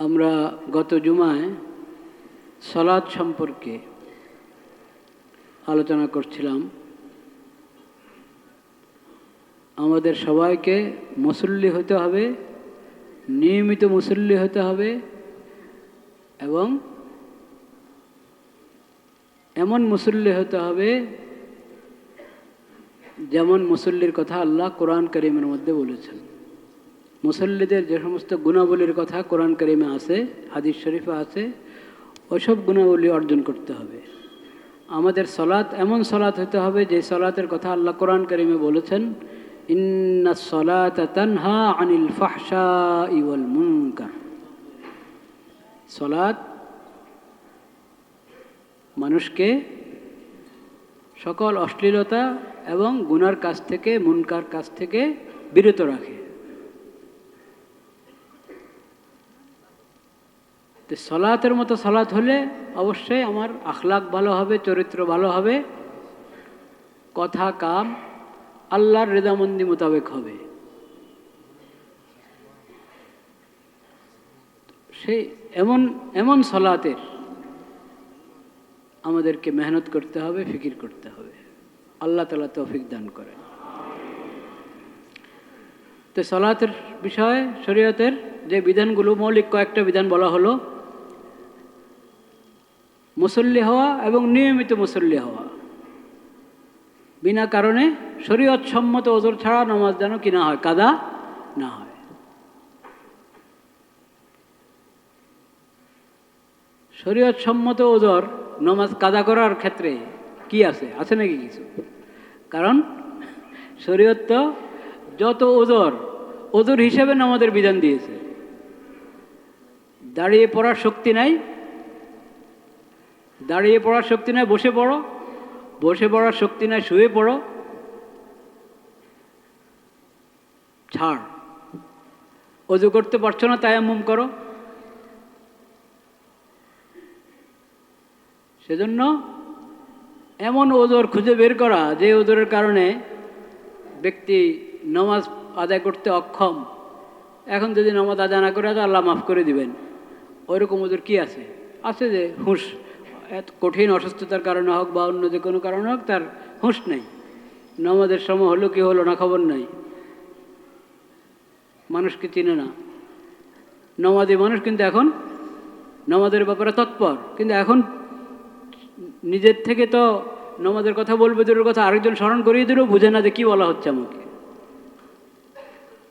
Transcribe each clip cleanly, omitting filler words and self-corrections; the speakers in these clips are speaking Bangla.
আমরা গত জুমায় সালাত সম্পর্কে আলোচনা করছিলাম। আমাদের সবাইকে মুসল্লি হতে হবে, নিয়মিত মুসল্লি হতে হবে এবং এমন মুসল্লি হতে হবে যেমন মুসল্লির কথা আল্লাহ কোরআন কারীমের মধ্যে বলেছেন। মুসল্লিদের যে সমস্ত গুণাবলীর কথা কোরআন কারীমে আছে, হাদিস শরীফে আছে, ওইসব গুণাবলী অর্জন করতে হবে। আমাদের সলাত এমন সলাত হতে হবে যে সলাতের কথা আল্লাহ কোরআন কারীমে বলেছেন, ইন্নাস সলাতা তানহা আনিল ফাহশাই ওয়াল মুনকার। সলাত মানুষকে সকল অশ্লীলতা এবং গুনার কাজ থেকে, মুনকার কাজ থেকে বিরত রাখে। তো সলাতের মতো সলাত হলে অবশ্যই আমার আখলাক ভালো হবে, চরিত্র ভালো হবে, কথা কাম আল্লাহর রেজামন্দি মোতাবেক হবে। সেই এমন সলাতের আমাদেরকে মেহনত করতে হবে, ফিকির করতে হবে। আল্লাহ তাআলা তৌফিক দান করেন। তো সলাতের বিষয়ে শরীয়তের যে বিধানগুলো, মৌলিক কয়েকটা বিধান বলা হলো। মুসল্লি হওয়া এবং নিয়মিত মুসল্লি হওয়া, বিনা কারণে শরীয়ত সম্মত ওযর ছাড়া নামাজ যেন কি না হয়, কাদা না হয়। শরীয়ত সম্মত ওযর নামাজ কাদা করার ক্ষেত্রে কি আছে নাকি কিছু? কারণ শরীয়ত তো যত ওযর হিসেবে নামাজের বিধান দিয়েছে। দাঁড়িয়ে পড়ার শক্তি নাই, দাঁড়িয়ে পড়ার শক্তি নাই, বসে পড়ো। বসে পড়ার শক্তি নাই, শুয়ে পড়ো। ছাড়। ওযু করতে পারছো না, তায়াম্মুম করো। সেজন্য এমন ওযর খুঁজে বের করা যে ওযরের কারণে ব্যক্তি নামাজ আদায় করতে অক্ষম। এখন যদি নামাজ আদায় না করে আল্লাহ মাফ করে দিবেন, ওইরকম ওযর কি আছে? আছে যে হুঁশ, এত কঠিন অসুস্থতার কারণে হোক বা অন্য যে কোনো কারণে হোক তার হুঁশ নেই, নামাজের সময় হলো কি হলো না খবর নাই, মানুষকে চিনে না। নামাজি মানুষ কিন্তু এখন নামাজের ব্যাপারে তৎপর, কিন্তু এখন নিজের থেকে তো নামাজের কথা বলবে, দূরের কথা আরেকজন স্মরণ করিয়ে দিলেও বুঝে না যে কী বলা হচ্ছে আমাকে।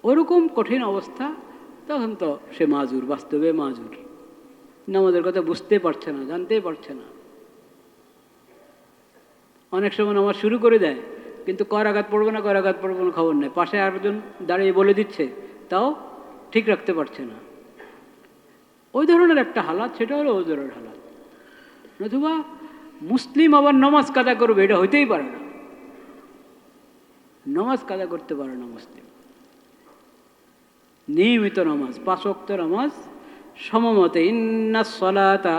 ওরকম কঠিন অবস্থা, তখন তো সে মাজুর, বাস্তবে মাজুর। নামাজের কথা বুঝতে পারছে না, জানতেই পারছে না। অনেক সময় নামাজ শুরু করে দেয়, কিন্তু কয় রাকাত পড়বো না খবর নেই। পাশে আরেকজন দাঁড়িয়ে বলে দিচ্ছে, তাও ঠিক রাখতে পারছে না। ওই ধরনের একটা হালাত, সেটা হলো ওযরের হালাত। নতুবা মুসলিম আবার নামাজ কাদা করবে, এটা হইতেই পারে না। নামাজ কাদা করতে পারে না মুসলিম। নিয়মিত নামাজ, 5 ওয়াক্ত নামাজ সমমতে। ইন্নাস সালাতা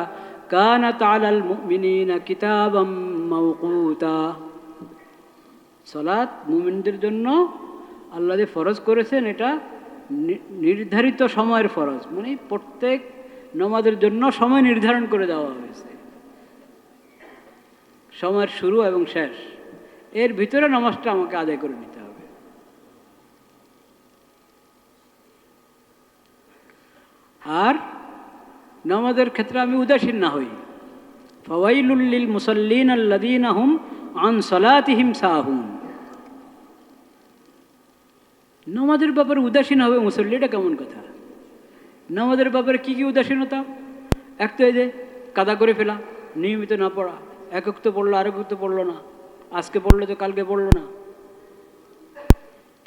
কানাত আলাল মুমিনিনা কিতাবাম মাওকুতা। সালাত মুমিনদের জন্য আল্লাহ যে ফরজ করেছেন, এটা নির্ধারিত সময়ের ফরজ, মানে প্রত্যেক নামাজের জন্য সময় নির্ধারণ করে দেওয়া হয়েছে। সময়ের শুরু এবং শেষ, এর ভিতরে নামাজটা আমাকে আদায় করে নিতে হবে। আর নামাজের ক্ষেত্রে আমি উদাসীন না হই। ফাওয়াইলুল লিল মুসাল্লিন আল্লাযীনা হুম আন সালাতিহিম সাহুন। নামাজের ব্যাপারে উদাসীন হবে মুসল্লি, এটা কেমন কথা? নামাজের ব্যাপারে কি কি উদাসীনতা? এক তো এই যে কাদা করে ফেলা, নিয়মিত না পড়া, একক তো পড়লো আরেক তো পড়লো না, আজকে পড়লো তো কালকে পড়লো না,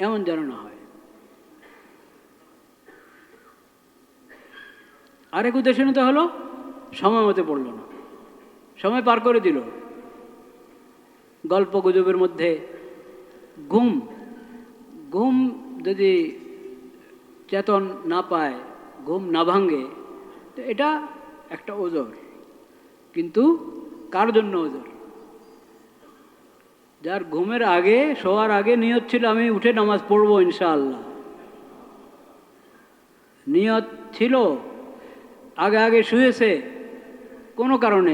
এমন যেন না হয়। আরেক উদাসীনতা হলো সময় মতো পড়লো না, সময় পার করে দিল। গল্প গুজবের মধ্যে ঘুম যদি চেতন না পায়, ঘুম না ভাঙে, তো এটা একটা ওযর। কিন্তু কার জন্য ওযর? যার ঘুমের আগে, শোয়ার আগে নিয়ত ছিল আমি উঠে নামাজ পড়বো ইনশাআল্লাহ, নিয়ত ছিল আগে আগে শুয়েছে, কোনো কারণে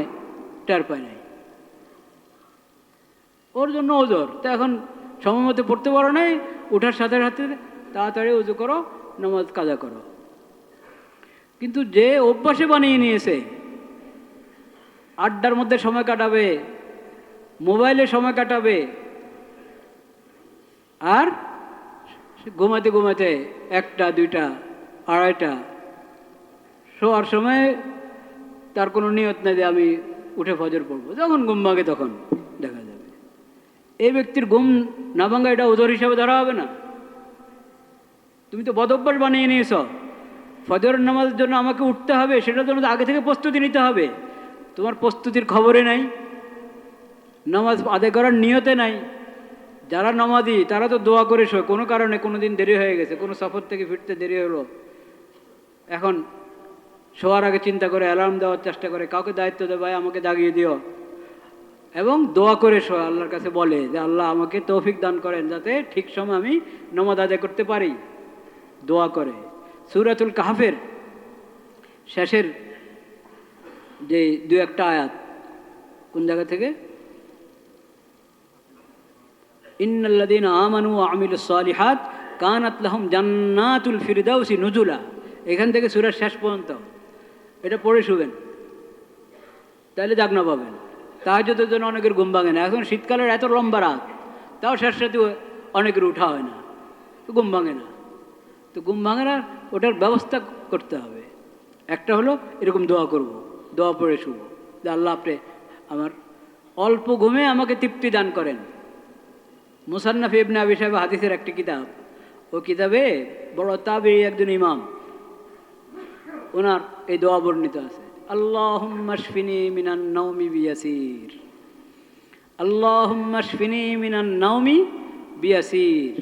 টের পায় নাই, ওর জন্য ওজোর। তো এখন সময় মতো পড়তে পারো নাই, ওঠার সাথে সাথে তাড়াতাড়ি উজু করো, নামাজ কাজা করো। কিন্তু যে অভ্যাসে বানিয়ে নিয়েছে, আড্ডার মধ্যে সময় কাটাবে, মোবাইলে সময় কাটাবে, আর ঘুমাতে ঘুমাতে 1টা 2টা 2:30, শোয়ার সময় তার কোনো নিয়ত নেই যে আমি উঠে ফজর পড়বো, যখন ঘুম ভাঙে তখন দেখা যাবে। এই ব্যক্তির ঘুম না ভাঙা এটা ওজোর হিসাবে ধরা হবে না। তুমি তো বদভ্যাস বানিয়ে নিয়েছ, ফজর নামাজের জন্য আমাকে উঠতে হবে, সেটার জন্য আগে থেকে প্রস্তুতি নিতে হবে। তোমার প্রস্তুতির খবরে নাই, নামাজ আদায় করার নিয়তে নাই। যারা নামাজি তারা তো দোয়া করে শোয়, কোনো কারণে কোনো দিন দেরি হয়ে গেছে, কোনো সফর থেকে ফিরতে দেরি হলো, এখন শোয়ার আগে চিন্তা করে অ্যালার্ম দেওয়ার চেষ্টা করে, কাউকে দায়িত্ব দেয়, ভাই আমাকে জাগিয়ে দিও, এবং দোয়া করে শোয়, আল্লাহর কাছে বলে যে আল্লাহ আমাকে তৌফিক দান করেন যাতে ঠিক সময় আমি নামাজ আদায় করতে পারি, দোয়া করে। সূরাতুল কাহফের শেষের যে 2-1টা আয়াত, কোন জায়গা থেকে? ইন্নাল্লাযীনা আমানু ওয়া আমিলুস সালিহাত কানাত লাহুম জান্নাতুল ফিরদাউসি নুজুলা, এখান থেকে সূরার শেষ পর্যন্ত এটা পড়ে শুবেন, তাহলে জাগনা পাবেন। তাহাজ্জুদের জন্য অনেকের ঘুম ভাঙে না, এখন শীতকালের এত লম্বা রাত, তাও শেষ রাতে অনেকের উঠা হয় না, তো ঘুম ভাঙে না। তো ঘুম ভাঙে না, ওটার ব্যবস্থা করতে হবে। একটা হলো এরকম দোয়া করব, দোয়া পড়ে শুভ, যে আল্লাহ আপনি আমার অল্প ঘুমে আমাকে তৃপ্তি দান করেন। মুসান্নাফ ইবনে আবি শাইবা হাদিসের একটি কিতাব, ও কিতাবে বড় তাবেঈ একজন ইমাম, ওনার এই দোয়া বর্ণিত আছে, আল্লাহুম্মা শফিনি মিনান নাওমি বিয়াসির, আল্লাহুম্মা শফিনি মিনান নাওমি বিয়াসির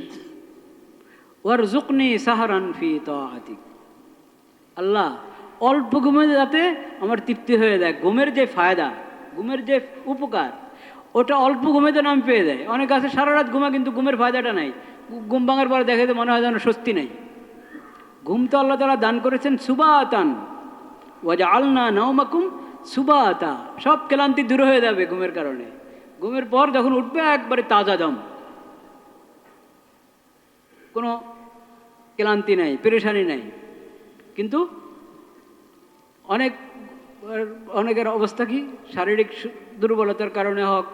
ওয়ারযুকনি সাহরান ফি তাআতিক। আল্লাহ অল্প ঘুমে যাতে আমার তৃপ্তি হয়ে যায়, ঘুমের যে ফায়দা, ঘুমের যে উপকার, ওটা অল্প ঘুমে যেন আমি পেয়ে যাই। অনেক আছে সারা রাত ঘুমা, কিন্তু ঘুমের ফায়দাটা নাই, ঘুম ভাঙার পরে দেখে মনে হয় যেন স্বস্তি নেই। ঘুম তো আল্লাহ তাআলা দান করেছেন সুবাতান, ওয়াজআলনা নাওমাকুম সুবাতা, সব ক্লান্তি দূর হয়ে যাবে ঘুমের কারণে। ঘুমের পর যখন উঠবে একবারে তাজা দম, কোনো ক্লান্তি নাই, পেরেশানি নাই। কিন্তু অনেকের অবস্থা কি, শারীরিক দুর্বলতার কারণে হোক,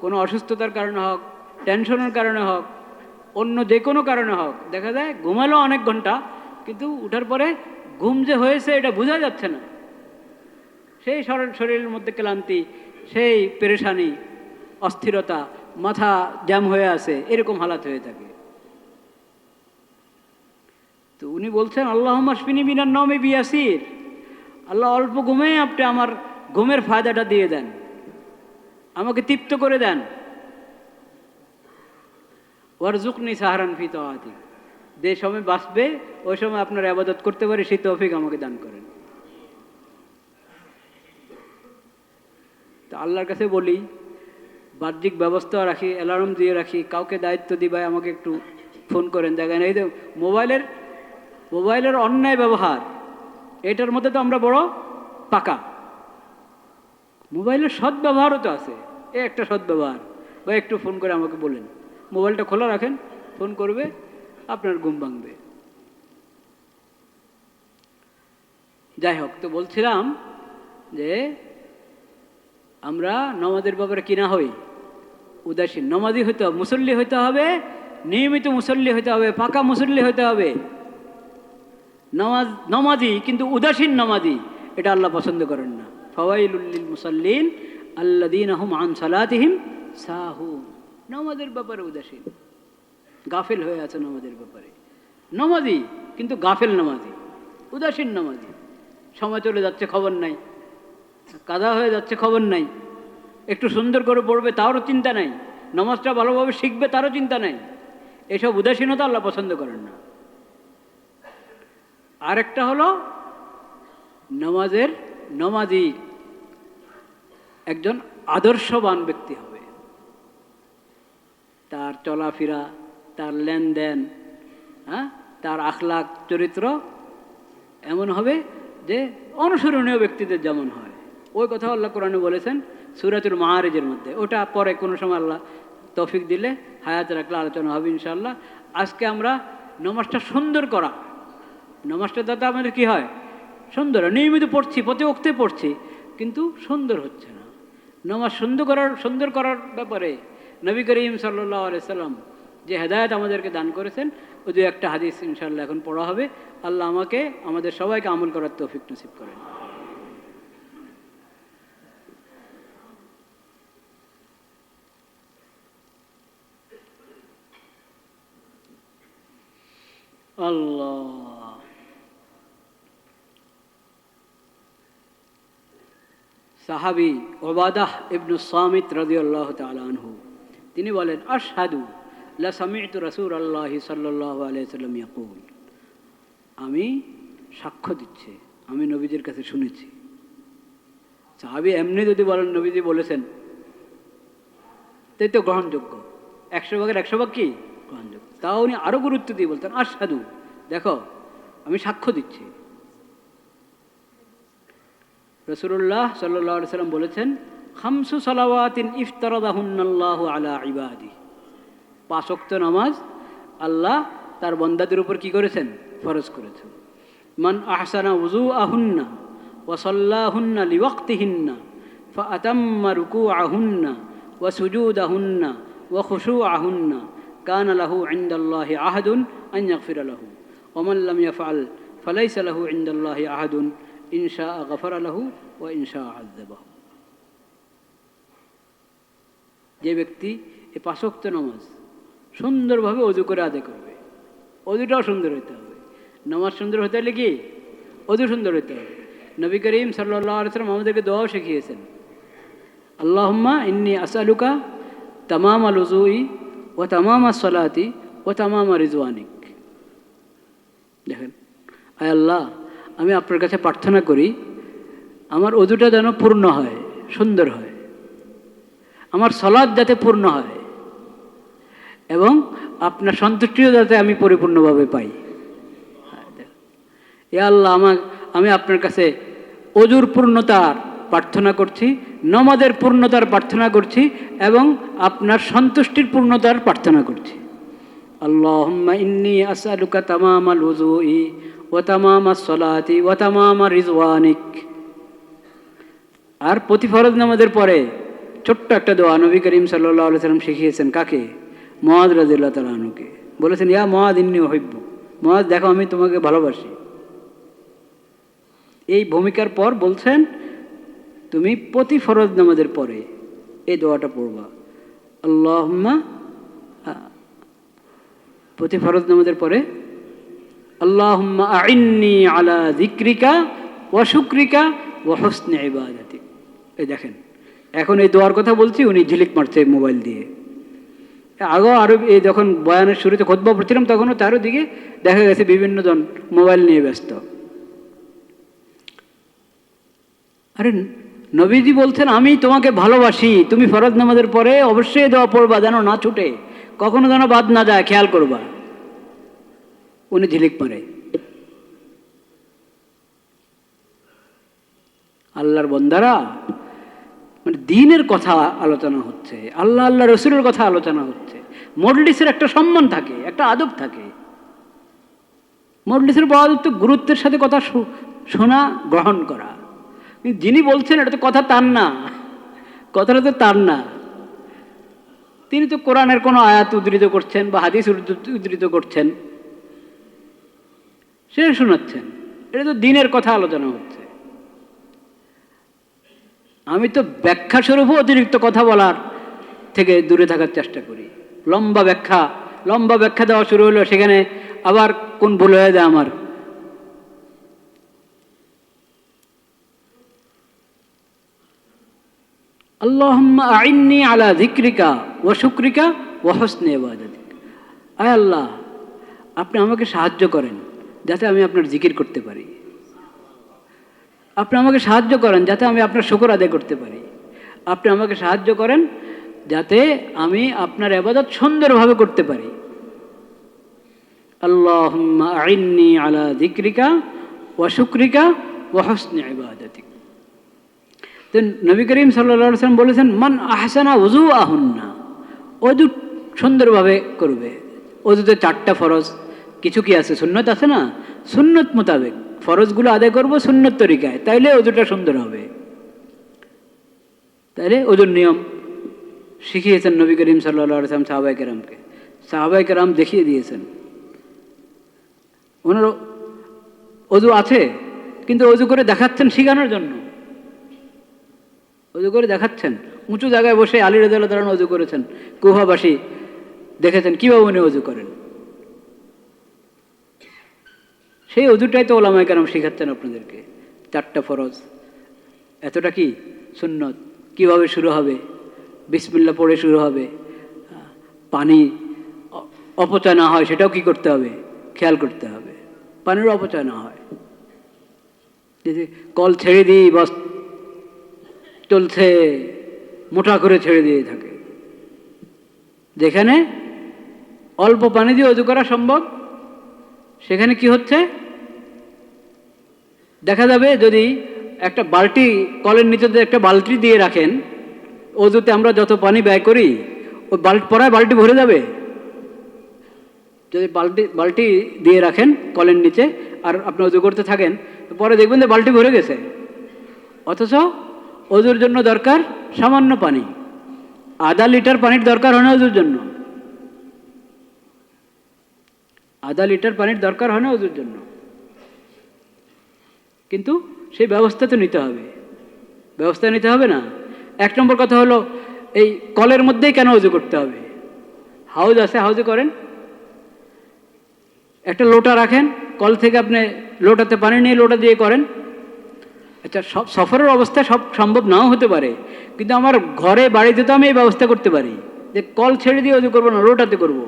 কোনো অসুস্থতার কারণে হোক, টেনশনের কারণে হোক, অন্য যে কোনো কারণে হোক, দেখা যায় ঘুমালো অনেক ঘন্টা, কিন্তু উঠার পরে ঘুম যে হয়েছে এটা বোঝা যাচ্ছে না। সেই শরীরের মধ্যে ক্লান্তি, সেই পেরেশানি, অস্থিরতা, মাথা জ্যাম হয়ে আছে, এরকম হালাত হয়ে থাকে। তো উনি বলছেন আল্লাহুম্মা শফিনি মিনান নাওমি বিয়াসির, আল্লাহ অল্প ঘুমে আপনি আমার ঘুমের ফায়দাটা দিয়ে দেন, আমাকে তৃপ্ত করে দেন। ওয়ারযুকনি সাহরান ফি তাআতিক, যে সময় বাঁচবে ওই সময় আপনার ইবাদত করতে পারি সেই তৌফিক আমাকে দান করেন। তো আল্লাহর কাছে বলি, বাহ্যিক ব্যবস্থা রাখি, অ্যালার্ম দিয়ে রাখি, কাউকে দায়িত্ব দিই, ভাই আমাকে একটু ফোন করেন। দেখেন এই যে মোবাইলের অন্যায় ব্যবহার, এটার মধ্যে তো আমরা বড় পাকা। মোবাইলের সদ্ব্যবহারও তো আছে, এ একটা সদ্ব্যবহার, ভাই একটু ফোন করে আমাকে বলেন, মোবাইলটা খোলা রাখেন, ফোন করবে, আপনার ঘুম ভাঙবে। যাই হোক, তো বলছিলাম যে আমরা নামাজের ব্যাপারে কিনা হই উদাসীন। নামাজি হইতে হবে, মুসল্লি হইতে হবে, নিয়মিত মুসল্লি হইতে হবে, পাকা মুসল্লি হইতে হবে। নামাজি কিন্তু উদাসীন নামাজি, এটা আল্লাহ পছন্দ করেন না। ফাওয়াইলুল লিল মুসাল্লিন আল্লাযীনা হুম আন সালাতিহিম সাহুন, নামাজের ব্যাপারে উদাসীন, গাফেল হয়ে আছে নামাজের ব্যাপারে। নামাজি কিন্তু গাফেল নামাজি, উদাসীন নামাজি। সময় চলে যাচ্ছে খবর নাই, কাদা হয়ে যাচ্ছে খবর নাই, একটু সুন্দর করে পড়বে তারও চিন্তা নাই, নামাজটা ভালোভাবে শিখবে তারও চিন্তা নাই। এসব উদাসীনতা আল্লাহ পছন্দ করেন না। আরেকটা হলো নামাজি একজন আদর্শবান ব্যক্তি হবে, তার চলাফেরা, তার লেনদেন, তার আখলাক চরিত্র এমন হবে যে অনুসরণীয় ব্যক্তিদের যেমন হয়, ওই কথা আল্লাহ কোরআনে বলেছেন সূরাতুল মাআরিজের মধ্যে। ওটা পরে কোনো সময় আল্লাহ তৌফিক দিলে, হায়াত রাখলে আলোচনা হবে ইনশাআল্লাহ। আজকে আমরা নামাজটা সুন্দর করা, নামাজটা যাতে আমাদের কী হয়, সুন্দর। নিয়মিত পড়ছি, প্রতি ওক্তে পড়ছি, কিন্তু সুন্দর হচ্ছে না। নামাজ সুন্দর করার ব্যাপারে নবী করিম সাল্লাল্লাহু আলাইহি সাল্লাম যে হেদায়েত আমাদেরকে দান করেছেন, ওই দু একটা হাদিস ইনশাআল্লাহ এখন পড়া হবে। আল্লাহ আমাকে, আমাদের সবাইকে আমল করার তৌফিক নসিব করেন। আল্লাহ। সাহাবী উবাদাহ ইবনু সামিত রাদিয়াল্লাহু তাআলা আনহু তিনি বলেন, আশহাদু লা সামি'তু রাসূলুল্লাহি সাল্লাল্লাহু আলাইহি ওয়াসাল্লাম ইয়াকুল, আমি সাক্ষ্য দিচ্ছি, আমি নবীজির কাছে শুনেছি। সাহাবী এমনি যদি বলেন নবীজি বলেছেন, তাই তো গ্রহণযোগ্য, 100 ভাগের 100 ভাগ কি গ্রহণযোগ্য। তাও উনি আরও গুরুত্ব দিয়ে বলতেন, আশহাদু, দেখো আমি সাক্ষ্য দিচ্ছি। রাসূলুল্লাহ সাল্লাল্লাহু আলাইহি ওয়াসাল্লাম বলেছেন, খামসু সালাওয়াতিন ইফতারাদাহুন্নাল্লাহু আলা ইবাদি, 5 ওয়াক্ত নামাজ আল্লাহ তার বান্দাদের উপর কি করেছেন, ফরজ করেছেন। মান আহসানা উযুআহুন্না ওয়া সাল্লাহুন্না লিওয়াক্তিহিন্না ফাআতাম্মা রুকুআহুন্না ওয়া সুজুদাহুন্না ওয়া খুশুআহুন্না কানা লাহু ইনদাল্লাহি আহাদুন আন ইয়াগফিরা লাহু ওয়া মান লাম ইয়াফআল ফালাইসা লাহু ইনদাল্লাহি আহাদুন ইন শাআ গাফারা লাহু ওয়া ইন শাআ আযাবাহু। যে ব্যক্তি এই 5 ওয়াক্ত নামাজ সুন্দরভাবে ওযু করে আদায় করবে, ওযুটাও সুন্দর হতে হবে। নামাজ সুন্দর হতে হলে কি ওযু সুন্দর হতে হবে। নবী করিম সাল্লাল্লাহু আলাইহি ওয়াসাল্লাম আমাদেরকে দোয়াও শিখিয়েছেন, আল্লাহুম্মা ইন্নী আসআলুকা তামামাল উযুই ওয়া তামামাস সালাতি ওয়া তামামা রিজওয়ানিক। দেখেন, আয় আল্লাহ, আমি আপনার কাছে প্রার্থনা করি আমার ওযুটা যেন পূর্ণ হয়, সুন্দর হয়, আমার সালাত যাতে পূর্ণ হয়, এবং আপনার সন্তুষ্টিও যাতে আমি পরিপূর্ণভাবে পাই। ইয়া আল্লাহ, আমি আপনার কাছে ওযুর পূর্ণতার প্রার্থনা করছি, নামাজের পূর্ণতার প্রার্থনা করছি, এবং আপনার সন্তুষ্টির পূর্ণতার প্রার্থনা করছি। আল্লাহুম্মা ইন্নী আসআলুকা তামামাল উযুই ওয়া তামামাস সালাতি ওয়া তামামা রিজওয়ানিক। আর প্রতি ফরজ নামাজের পরে ছোট্ট একটা দোয়া নবী করিম সাল্লাল্লাহু আলাইহি ওয়াসাল্লাম শিখিয়েছেন, কাকে? মুআয রাদিয়াল্লাহু তাআলা আনহুকে। বলেছেন, ইয়া মুআয ইন্নী উহিব্বুক, মুআয দেখো আমি তোমাকে ভালোবাসি। এই ভূমিকার পর বলছেন, তুমি প্রতি ফরজ নামাজের পরে এই দোয়াটা পড়বা, আল্লাহুম্মা, প্রতি ফরজ নামাজের পরে আল্লাহুম্মা আইন্নি আলা যিকরিকা ওয়া শুকরিকা ওয়া হুসনি ইবাদাতিক। এই দেখেন, এখন এই দোয়ার কথা বলছি, উনি ঝিলিক মারছে মোবাইল দিয়ে। আগেও আরও এই যখন বয়ানের শুরুতে খুতবা পড়ছিলাম তখনও তারও দিকে দেখা গেছে বিভিন্ন জন মোবাইল নিয়ে ব্যস্ত। আরে নবীজি বলছেন, আমি তোমাকে ভালোবাসি, তুমি ফরজ নামাজের পরে অবশ্যই দোয়া পড়বা, যেন না ছুটে, কখনো যেন বাদ না যায়, খেয়াল করবা। উনি ঝিলিক মারে। আল্লাহর বন্দারা, মানে দিনের কথা আলোচনা হচ্ছে, আল্লাহ আল্লাহ রসুলের কথা আলোচনা হচ্ছে। মজলিসের একটা সম্মান থাকে, একটা আদব থাকে। মজলিসের বড় তো গুরুত্বের সাথে কথা শোনা, গ্রহণ করা। যিনি বলছেন এটা তো কথা তার না, কথাটা তো তার না। তিনি তো কোরআনের কোনো আয়াত উদ্ধৃত করছেন বা হাদিস উদ্ধৃত করছেন, সে শোনাচ্ছেন। এটা তো দিনের কথা আলোচনা হচ্ছে। আমি তো ব্যাখ্যা স্বরূপও অতিরিক্ত কথা বলার থেকে দূরে থাকার চেষ্টা করি। লম্বা ব্যাখ্যা দেওয়া শুরু হলো, সেখানে আবার কোন ভুল হয়ে যায় আমার। আল্লাহুম্মা আইন্নি আলা যিকরিকা ওয়া শুকরিকা ওয়া হুসনি ইবাদাতিক। আয় আল্লাহ, আপনি আমাকে সাহায্য করেন যাতে আমি আপনার জিকির করতে পারি। আপনি আমাকে সাহায্য করেন যাতে আমি আপনার শুকর আদায় করতে পারি। আপনি আমাকে সাহায্য করেন যাতে আমি আপনার ইবাদত সুন্দরভাবে করতে পারি। আল্লাহুম্মা আইন্নি আলা যিকরিকা ওয়া শুকরিকা ওয়া হুসনি ইবাদাতিক। তো নবী করিম সাল্লাল্লাহু আলাইহি ওয়াসাল্লাম বলেছেন, মান আহসানা ওযুআহুন্না, ওযু সুন্দরভাবে করবে। ওযুতে 4টা ফরজ, কিছু কি আছে সুন্নত আছে না, সুন্নত মোতাবেক ফরজগুলো আদায় করব সুন্নত তরিকায়, তাইলে ওযুটা সুন্দর হবে। তাইলে ওযুর নিয়ম শিখিয়েছেন নবী করিম সাল্লাল্লাহু আলাইহি ওয়াসাল্লাম সাহাবায়ে কেরামকে, সাহাবায়ে কেরাম দেখিয়ে দিয়েছেন। ওনার ওযু আছে, কিন্তু ওযু করে দেখাচ্ছেন শেখানোর জন্য, ওযু করে দেখাচ্ছেন। উঁচু জায়গায় বসে আলী রাদিয়াল্লাহু তাআলা ওযু করেছেন, কুফাবাসী দেখেছেন কীভাবে উনি ওযু করেন। সেই ওযুটাই তো ওলামায়ে কেরাম শেখাচ্ছেন আপনাদেরকে। 4টা ফরজ, এতটা কি সুন্নত, কিভাবে শুরু হবে, বিসমিল্লাহ পড়ে শুরু হবে, পানি অপচয় না হয় সেটাও কি করতে হবে, খেয়াল করতে হবে, পানির অপচয় না হয়। যদি কল ছেড়ে দিই বাস চলছে, মোটা করে ছেড়ে দিয়ে থাকে, যেখানে অল্প পানি দিয়ে ওযু করা সম্ভব সেখানে কি হচ্ছে দেখা যাবে। যদি একটা বালতি, কলের নিচে যদি একটা বালতি দিয়ে রাখেন, ওযুতে আমরা যত পানি ব্যয় করি ওই পরায় বালতি ভরে যাবে। যদি বালতি দিয়ে রাখেন কলের নিচে আর আপনি ওযু করতে থাকেন, পরে দেখবেন যে বালতি ভরে গেছে। অথচ ওযুর জন্য দরকার সামান্য পানি, আধা লিটার পানির দরকার হয় না ওযুর জন্য, আধা লিটার পানির দরকার হয় না ওযুর জন্য। কিন্তু সেই ব্যবস্থা তো নিতে হবে, ব্যবস্থা নিতে হবে না। 1 নম্বর কথা হলো, এই কলের মধ্যেই কেন ওযু করতে হবে? হাউজ আছে, হাউজে করেন। একটা লোটা রাখেন, কল থেকে আপনি লোটাতে পানি নিয়ে লোটা দিয়ে করেন। আচ্ছা, সব সফরের অবস্থা সব সম্ভব নাও হতে পারে, কিন্তু আমার ঘরে বাড়িতে তো আমি এই ব্যবস্থা করতে পারি যে কল ছেড়ে দিয়ে ওযু করবো না, লোটাতে করবো।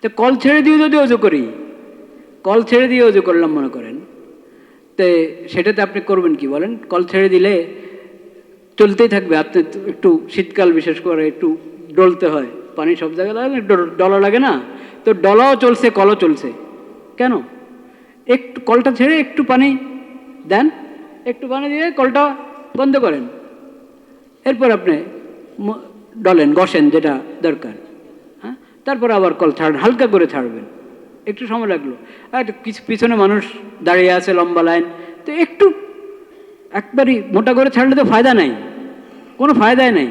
তো কল ছেড়ে দিয়ে যদি ওযু করি, কল ছেড়ে দিয়ে ওযু করলাম মনে করেন, তো সেটাতে আপনি করবেন কি বলেন? কল ছেড়ে দিলে চলতেই থাকবে, আপনি একটু শীতকাল বিশেষ করে একটু ডলতে হয়, পানি সব জায়গায় লাগে না, ডলা লাগে না, তো ডলাও চলছে কলও চলছে। কেন? একটু কলটা ছেড়ে একটু পানি দেন, একটু পানি দিয়ে কলটা বন্ধ করেন, এরপর আপনি ডলেন, ঘষেন যেটা দরকার, হ্যাঁ, তারপর আবার কল ছাড়বেন, হালকা করে ছাড়বেন। একটু সময় লাগলো, আর কিছু পিছনে মানুষ দাঁড়িয়ে আছে লম্বা লাইন, তো একটু একবারই মোটা করে ছাড়লে তো ফায়দা নাই, কোনো ফায়দাই নেই।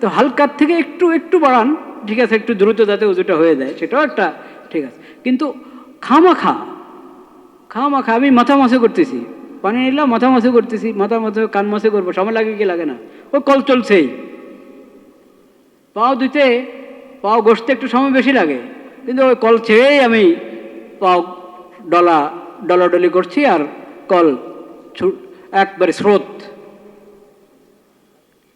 তো হালকার থেকে একটু একটু বাড়ান, ঠিক আছে, একটু দ্রুত যাতে ওযুটা হয়ে যায় সেটাও একটা ঠিক আছে। কিন্তু খামাখা আমি মাথা মাছে করতেছি, পানি নিলাম মাথা মাছে করতেছি, মাথা মাছে কান মাছে করবো, সময় লাগে কি লাগে না? ও কল চলছেই, পাও ধুতে পাও ঘষতে একটু সময় বেশি লাগে, কিন্তু ওই কল ছেড়েই আমি পাও ডলাডলি করছি আর কল একবারে স্রোত।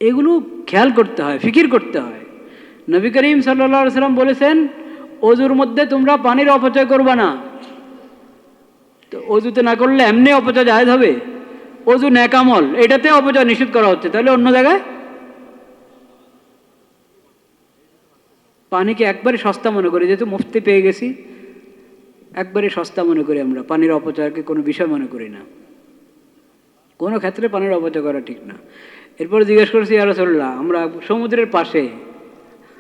এগুলো খেয়াল করতে হয়, ফিকির করতে হয়। নবী করিম সাল্লাল্লাহু আলাইহি ওয়াসাল্লাম বলেছেন, ওযুর মধ্যে তোমরা পানির অপচয় করবা না। তো ওযুতে না করলে এমনি অপচয় জায়েজ হবে? ওযু নেক আমল, এটাতে অপচয় নিষেধ করা হচ্ছে, তাহলে অন্য জায়গায় পানিকে একবারে সস্তা মনে করি, যেহেতু মুফতি পেয়ে গেছি, একবারে সস্তা মনে করি আমরা, পানির অপচয়কে কোনো বিষয় মনে করি না, কোনো ক্ষেত্রে পানির অপচয় করা ঠিক না। এরপর জিজ্ঞেস করছি, ইয়া রাসূলুল্লাহ, আমরা সমুদ্রের পাশে,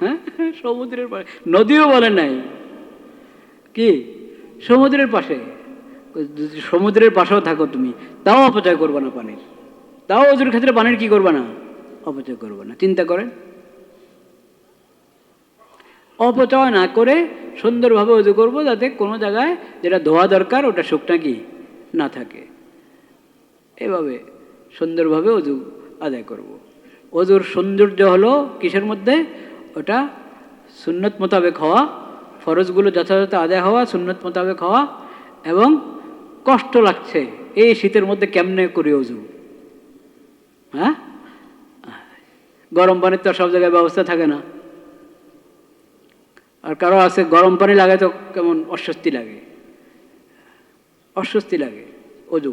হ্যাঁ সমুদ্রের পাশে, নদীও বলে নাই কি, সমুদ্রের পাশে, সমুদ্রের পাশেও থাকো তুমি, তাও অপচয় করবে না পানির, তাও ওযুর ক্ষেত্রে পানির কি করবে না, অপচয় করবে না। চিন্তা করেন, অপচয় না করে সুন্দরভাবে ওযু করবো, যাতে কোনো জায়গায় যেটা ধোয়া দরকার ওটা শুকনা কি না থাকে, এভাবে সুন্দরভাবে ওযু আদায় করব। ওযুর সৌন্দর্য হলো কিসের মধ্যে? ওটা সুন্নত মোতাবেক হওয়া, ফরজগুলো যথাযথ আদায় হওয়া, সুন্নত মোতাবেক হওয়া, এবং কষ্ট লাগছে এই শীতের মধ্যে কেমনে করি ওযু, হ্যাঁ, গরম পানির তো সব জায়গায় ব্যবস্থা থাকে না, আর কারো আছে গরম পানি লাগে তো কেমন অস্বস্তি লাগে, অস্বস্তি লাগে ওযু।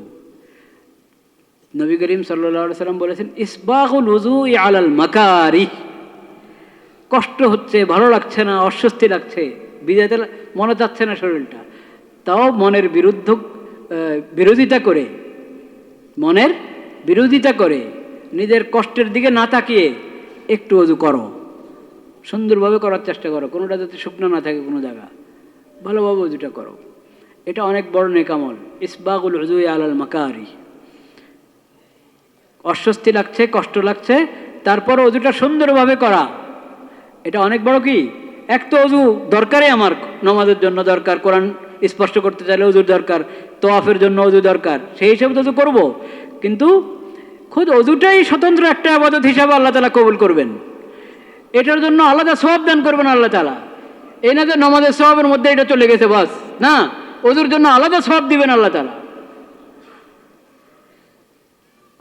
নবী করিম সাল্লাল্লাহু আলাইহি ওয়াসাল্লাম বলেছেন, ইসবাগুল উযুই আলাল মাকারিহ, কষ্ট হচ্ছে, ভালো লাগছে না, অস্বস্তি লাগছে, ভিজাতে মনে চাচ্ছে না শরীরটা, তাও মনের বিরোধিতা করে মনের বিরোধিতা করে নিজের কষ্টের দিকে না তাকিয়ে একটু অজু করো, সুন্দরভাবে করার চেষ্টা করো, কোনোটা যাতে শুকনো না থাকে কোনো জায়গা, ভালোভাবে অজুটা করো। এটা অনেক বড় নেকামল। ইসবাগুল উযুই আলাল মাকারি, অস্বস্তি লাগছে, কষ্ট লাগছে, তারপর অজুটা সুন্দরভাবে করা, এটা অনেক বড় কি। এক তো অজু দরকারই, আমার নামাজের জন্য দরকার, কোরআন স্পষ্ট করতে চাইলে অজুর দরকার, তোয়াফের জন্য অজু দরকার, সেই হিসাবে তো অজু করবো। কিন্তু খুদ অজুটাই স্বতন্ত্র একটা ইবাদত হিসাবে আল্লাহ তাআলা কবুল করবেন, এটার জন্য আলাদা সওয়াব দান করবেন আল্লাহ তাআলা। এই না যে নামাজের সওয়াবের মধ্যে এটা চলে গেছে বাস, না, অজুর জন্য আলাদা সওয়াব দিবেন আল্লাহ তাআলা।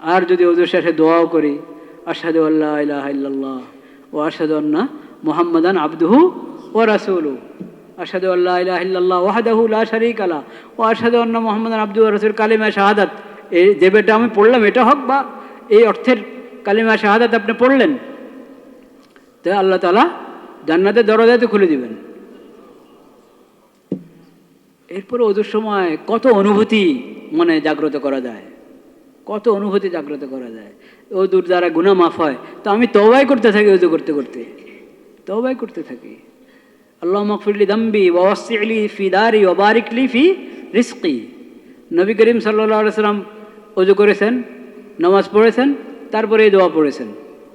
আর যদি অজু শেষে দোয়াও করি, আশহাদু আল্লা ইলাহা ইল্লাল্লাহ ওয়া আশহাদু আন্না মুহাম্মাদান আবদুহু ওয়া রাসূলুহু, আশহাদু আল্লা ইলাহা ইল্লাল্লাহ ওয়াহদাহু লা শারীকা লাহু ওয়া আশহাদু আন্না মুহাম্মাদান আবদুহু ওয়া রাসূলুহু, কালিমা শাহাদাত, এই যে বেটা আমি পড়লাম এটা হোক, বা এই অর্থের কালিমা শাহাদাত আপনি পড়লেন, তো আল্লাহ তাআলা জান্নাতের দরজাতে খুলে দিবেন। এরপরে অজুর সময় কত অনুভূতি মনে জাগ্রত করা যায়, কত অনুভূতি জাগ্রত করা যায়। অজুর দ্বারা গুনাহ মাফ হয়, তো আমি তওবাই করতে থাকি, অজু করতে করতে তওবাই করতে থাকি। আল্লাহুম্মা গফিরলি যামবি ওয়া ওয়াসসি'লি ফি দারি ওয়া বারিক লি ফি রিজকি। নবী করিম সাল্লাল্লাহু আলাইহি ওয়াসাল্লাম অজু করেছেন, নামাজ পড়েছেন, তারপরে এই দোয়া পড়েছেন,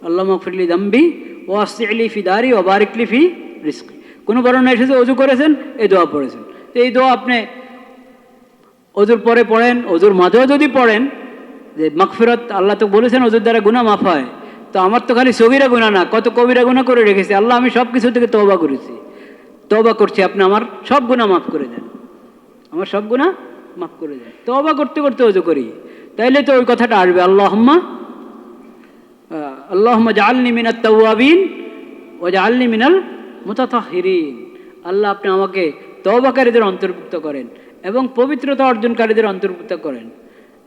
আল্লাহুম্মা গফিরলি যামবি ওয়া ওয়াসসি'লি ফি দারি ওয়া বারিক লি ফি রিজকি। কোনো বর্ণনা এসেছে অজু করেছেন, এই দোয়া পড়েছেন। তো এই দোয়া আপনি অজুর পরে পড়েন, অজুর মাঝেও যদি পড়েন, যে মাগফিরাত, আল্লাহ তো বলেছেন অজুর দ্বারা গুনাহ মাফ হয়, তো আমার তো খালি সগীরা গুনাহ না, কত কবিরা গুনাহ করে রেখেছি। আল্লাহ আমি সব কিছু থেকে তওবা করেছি, তওবা করছি, আপনি আমার সব গুনাহ মাফ করে দেন, আমার সব গুনাহ মাফ করে দেন। তওবা করতে করতে অজু করি, তাইলে তো ওই কথাটা আসবে, আল্লাহুম্মা জাআলনি মিনাত তাওয়াবিন ওয়া জাআলনি মিনাল মুতাতাহহিরিন। আল্লাহ আপনি আমাকে তওবাকারীদের অন্তর্ভুক্ত করেন এবং পবিত্রতা অর্জনকারীদের অন্তর্ভুক্ত করেন,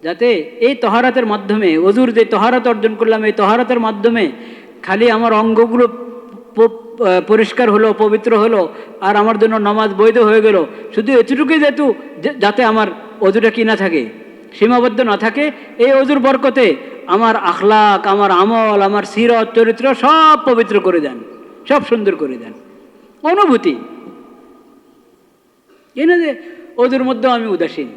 যাতে এই তহারাতের মাধ্যমে, অজুর যে তহারাত অর্জন করলাম, এই তহারাতের মাধ্যমে খালি আমার অঙ্গগুলো পরিষ্কার হলো, পবিত্র হলো, আর আমার জন্য নামাজ বৈধ হয়ে গেল, শুধু এতটুকুই যেহেতু, যাতে আমার অজুটা কি না থাকে, সীমাবদ্ধ না থাকে। এই অজুর বরকতে আমার আখলাক, আমার আমল, আমার সিরত, চরিত্র সব পবিত্র করে দেন, সব সুন্দর করে দেন। অনুভূতি এই না যে অজুর মধ্যেও আমি উদাসীন,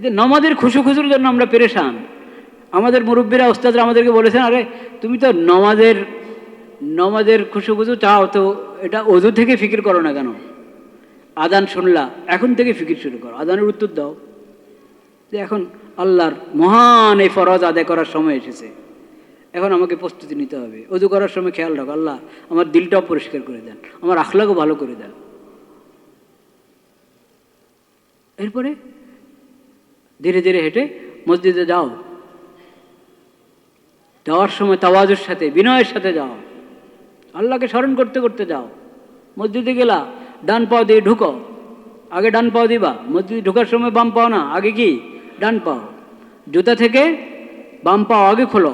যে নামাজের খুশুর জন্য আমরা পেরেশান। আমাদের মুরব্বীরা, ওস্তাদরা আমাদেরকে বলেছেন, আরে তুমি তো নমাজের খুশু চাও, তো এটা অজু থেকে ফিকির করো না কেন? আজান শুনলা, এখন থেকে ফিকির শুরু করো, আজানের উত্তর দাও যে এখন আল্লাহর মহান এই ফরজ আদায় করার সময় এসেছে, এখন আমাকে প্রস্তুতি নিতে হবে। অজু করার সময় খেয়াল রাখো, আল্লাহ আমার দিলটাও পরিষ্কার করে দেন, আমার আখলাকও ভালো করে দেন। এরপরে ধীরে ধীরে হেঁটে মসজিদে যাও, যাওয়ার সময় তাওয়াজুর সাথে, বিনয়ের সাথে যাও, আল্লাহকে স্মরণ করতে করতে যাও। মসজিদে গেলা, ডান পাও দিয়ে ঢুকো, আগে ডান পাও দিবা। মসজিদে ঢোকার সময় বাম পাও না, আগে কি ডান পাও। জুতা থেকে বাম পাও আগে খোলো,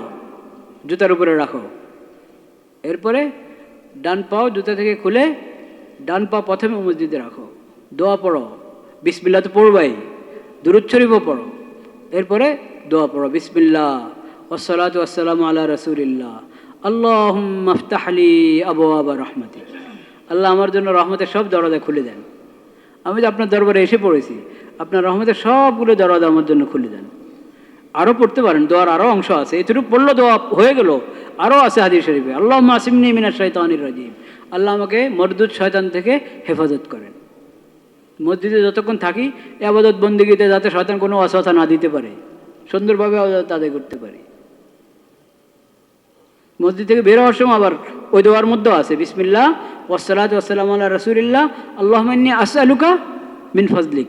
জুতার উপরে রাখো, এরপরে ডান পাও জুতা থেকে খুলে ডান পা প্রথমে মসজিদে রাখো, দোয়া পড়ো, বিসমিল্লাহ তো পড়বাই, দুরূদ শরীফও পড়ো, এরপরে দোয়া পড়ো, বিসমিল্লাহ ওয়াসসালাতু ওয়াসসালামু আলা রাসূলিল্লাহ, আল্লাহুম্মা ইফতাহ লি আবওয়াবা রাহমাতিক। আল্লাহ আমার জন্য রহমতের সব দরজা খুলে দেন। আমি যে আপনার দরবারে এসে পড়েছি, আপনার রহমতের সবগুলো দরজা আমার জন্য খুলে দেন। আরও পড়তে পারেন, দোয়ার আরও অংশ আছে, এটুকু পড়লো দোয়া হয়ে গেল, আরও আছে হাদিস শরীফে, আল্লাহুম্মা আসিমনি মিনাশ শাইতানির রাজিম, আল্লাহ আমাকে মরদুদ শয়তান থেকে হেফাজত করেন। মসজিদে যতক্ষণ থাকি, ইবাদত বন্দেগীতে যাতে শয়তান কোনো অসহতা না দিতে পারে, সুন্দরভাবে আদায় করতে পারি। মসজিদ থেকে বের হওয়ার সময় আবার ওই দোয়ার মধ্যেও আছে, বিসমিল্লাহ ওয়াসসালাতু ওয়াসসালামু আলা রাসূলিল্লাহ, আল্লাহুম্মা ইন্নী আসআলুকা মিন ফাজলিক।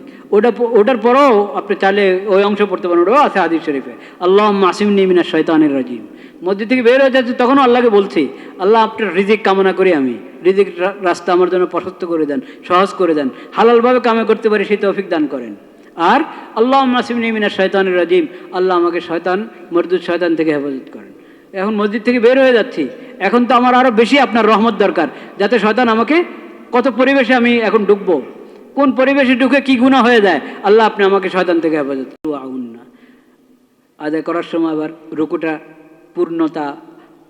ওটার পরেও আপনি চাইলে ওই অংশ পড়তে পারেন, ওটাও আছে হাদিস শরীফে, আল্লাহুম্মা আসিমনি মিনাশ শাইতানির রাজিম। মসজিদ থেকে বের হয়ে যাচ্ছে, তখনও আল্লাহকে বলছি, আল্লাহ আপনার রিজিক কামনা করি, আমি রিজিক রাস্তা আমার জন্য প্রশস্ত করে দেন, সহজ করে দেন, হালালভাবে কামে করতে পারি সেই তৌফিক দান করেন। আর আল্লাহুম্মা আসিমনি মিনাশ শাইতানির রাজিম, আল্লাহ আমাকে শয়তান, মরদুদ শয়তান থেকে হেফাজত করেন। এখন মসজিদ থেকে বের হয়ে যাচ্ছি, এখন তো আমার আরও বেশি আপনার রহমত দরকার, যাতে শয়তান আমাকে, কত পরিবেশে আমি এখন ঢুকবো, কোন পরিবেশে ঢুকে কি গুনাহ হয়ে যায়, আল্লাহ আপনি আমাকে শয়তান থেকে হেফাজত করুন না। আদায় করার সময় আবার রুকুটা পূর্ণতা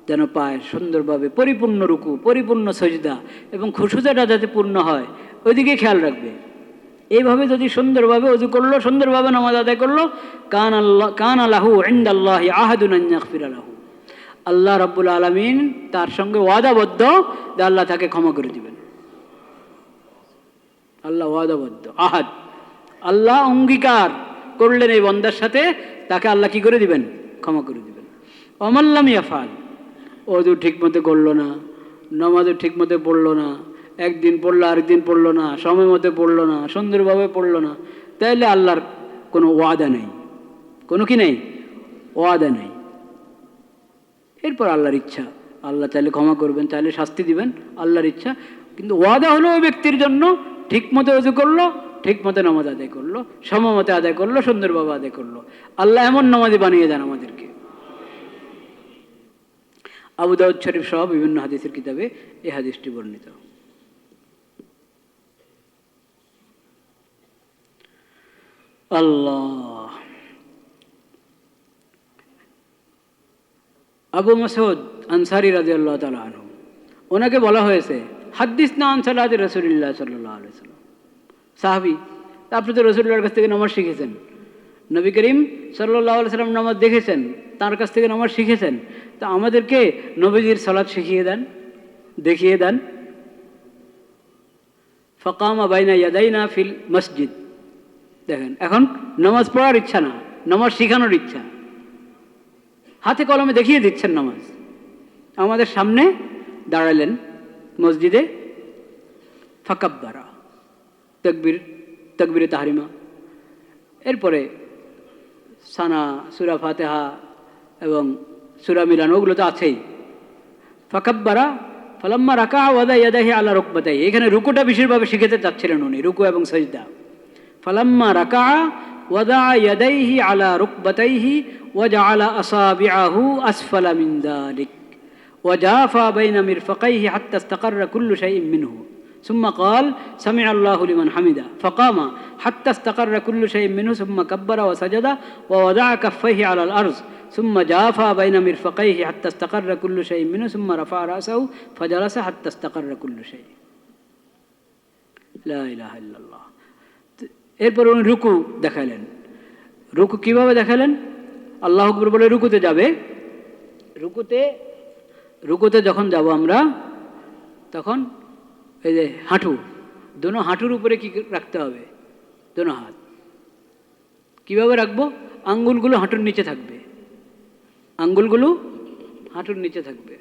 যেন পায়, সুন্দরভাবে পরিপূর্ণ রুকু, পরিপূর্ণ সজদা এবং খুশুদাটা যাতে পূর্ণ হয় ওইদিকে খেয়াল রাখবে। এইভাবে যদি সুন্দরভাবে অজু করলো, সুন্দরভাবে নামাজ আদায় করলো, কান আল্লাহু ইনদাল্লাহি আহাদুন আন ইয়াগফিরা লাহু, আল্লাহ রাব্বুল আলামিন তার সঙ্গে ওয়াদাবদ্ধ যে আল্লাহ তাকে ক্ষমা করে দিবেন। আল্লাহ ওয়াদাবদ্ধ, আহাদ, আল্লাহ অঙ্গীকার করলেন এই বান্দার সাথে, তাকে আল্লাহ কি করে দিবেন? ক্ষমা করে দিবেন। অমাল্লাম ইয়াফাল, অজু ঠিক মতো করলো না, নামাজও ঠিক মতো পড়লো না, একদিন পড়লো আরেকদিন পড়লো না, সময় মতো পড়লো না, সুন্দরভাবে পড়লো না, তাইলে আল্লাহর কোনো ওয়াদা নেই, কোনো কি নেই, ওয়াদা নেই। এরপর আল্লাহর ইচ্ছা, আল্লাহ চাইলে ক্ষমা করবেন, চাইলে শাস্তি দিবেন, আল্লাহর ইচ্ছা। কিন্তু ওয়াদা হলো ওই ব্যক্তির জন্য, ঠিক মতো অজু করলো, ঠিক মতো নামাজ আদায় করলো, সময় মতো আদায় করলো, সুন্দরভাবে আদায় করলো। আল্লাহ এমন নামাজি বানিয়ে দেন আমাদেরকে। আবু দাউদ শরীফ সহ বিভিন্ন হাদিসের কিতাবে এই হাদিসটি বর্ণিত। আল্লাহ, আবু মাসউদ আনসারী রাদিয়াল্লাহু তাআলা আনহু, ওনাকে বলা হয়েছে হাদিসনা আন সালাতি রাসূলিল্লাহ সাল্লাল্লাহু আলাইহি ওয়াসাল্লাম, সাহাবী, আপনি তো রাসূলুল্লাহর কাছ থেকে নামাজ শিখেছেন, নবী করিম সাল্লাল্লাহু আলাইহি ওয়াসাল্লাম নামাজ দেখেছেন, তার কাছ থেকে নামাজ শিখেছেন, তা আমাদেরকে নবীজির সালাত শিখিয়ে দেন, দেখিয়ে দেন। ফাকামা বাইনা ইয়াদাইনা ফিল মসজিদ, দেখেন এখন নামাজ পড়ার ইচ্ছা না, নামাজ শিখানোর ইচ্ছা, হাতে কলমে দেখিয়ে দিচ্ছেন নামাজ। আমাদের সামনে দাঁড়ালেন মসজিদে, ফাকাব্বারা, তাকবীর, তাকবীরে তাহরিমা, এরপরে সানা, সূরা ফাতিহা এবং সূরা মিলান, ওগুলো তো আছেই। ফাকাব্বারা ফালাম্মা রাকা ওয়াদা ইয়াদাহি আলা রুকবাতাইহি, এখানে রুকুটা বিশেষভাবে শিখাতে চাচ্ছিলেন উনি, রুকু এবং সাজদা। ফালাম্মা রাকা ওয়াদা ইয়াদাইহি আলা রুকবাতাইহি ওয়াজআলা আসাবিআহু আসফালা মিন যালিক ওয়াজাফা বাইনা মিরফাকাইহি হাত্তা ইসতাকাররা কুল্লু শাইইন মিনহু ثم قال سمع الله لمن حمده فقام حتى استقر كل شيء منه ثم كبر وسجد ووضع كفيه على الأرض ثم جافا بين مرفقيه حتى استقر كل شيء منه ثم رفع رأسه فجلس حتى استقر كل شيء لا إله إلا الله। এরপর উনি রুকু দেখালেন। রুকু কিভাবে দেখালেন? আল্লাহু আকবার বলে রুকুতে যাবে, রুকুতে যখন যাব আমরা, তখন এই যে হাঁটু, দোনো হাঁটুর উপরে কি রাখতে হবে? দোনো হাত কিভাবে রাখবো? আঙ্গুলগুলো হাঁটুর নিচে থাকবে, আঙ্গুলগুলো হাঁটুর নিচে থাকবে।